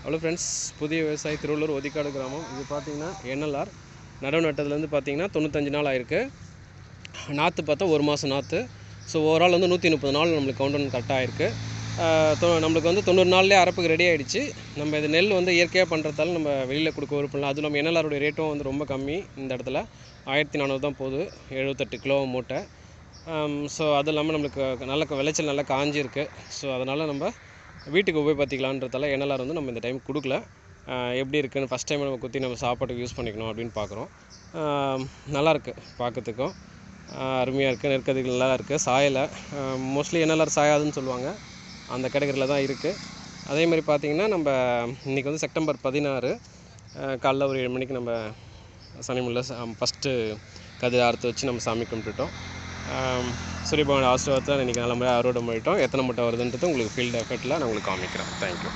Hello friends, புதிய விவசாயி திருவள்ளூர் ஒதிக்காடு கிராமம். இது பார்த்தீங்கன்னா என்எல்ஆர் நடவு நட்டதுலேருந்து பார்த்தீங்கன்னா 95 நாள் ஆயிருக்கு. நாற்று பார்த்தா 1 மாதம் நாற்று. ஸோ ஓவரால் வந்து 130 நாள் நம்மளுக்கு கவுண்ட் கரெக்டாக ஆயிருக்கு. நம்மளுக்கு வந்து 90 நாள்லேயே அறுப்புக்கு ரெடி ஆகிடுச்சு. நம்ம இது நெல் வந்து இயற்கையாக பண்ணுறதால நம்ம வெளியில் கொடுக்க விருப்பம். அதுவும் நம்ம என்எல்ஆருடைய ரேட்டும் வந்து ரொம்ப கம்மி. இந்த இடத்துல 1400 தான் போகுது, 78 கிலோ மூட்டை. ஸோ அது இல்லாமல் நம்மளுக்கு நல்ல விளைச்சல் நல்லா காஞ்சிருக்கு. ஸோ அதனால் நம்ம வீட்டுக்கு உபயோகப்படுத்திக்கலான்றதால என்எல்ஆர் வந்து நம்ம இந்த டைம் கொடுக்கல. எப்படி இருக்குன்னு ஃபஸ்ட் டைம் நம்ம குத்தி நம்ம சாப்பாட்டுக்கு யூஸ் பண்ணிக்கணும் அப்படின்னு பார்க்குறோம். நல்லாயிருக்கு, பார்க்கறதுக்கும் அருமையாக இருக்குது. நெற்கதிர்கள் நல்லா இருக்குது. சாயலை மோஸ்ட்லி என்எல்ஆர் சாயாதுன்னு சொல்லுவாங்க, அந்த கேட்டகரியில் தான் இருக்குது. அதே மாதிரி பார்த்திங்கன்னா நம்ம இன்றைக்கி வந்து செப்டம்பர் 16 காலைல ஒரு 7 மணிக்கு நம்ம சனிமுல்ல ஃபஸ்ட்டு கதிர் அறுத்து வச்சு நம்ம சாமி கும்பிட்டுட்டோம். சூரியபகவான் ஆசீர்வாதத்தில் இன்றைக்கி நல்ல முறையாக அறுவடை பண்ணிட்டோம். எத்தனை மூட்டை வருதுன்றது உங்களுக்கு ஃபீல்டு எஃபெக்டில் நான் உங்களுக்கு காமிக்கிறேன். தேங்க்யூ.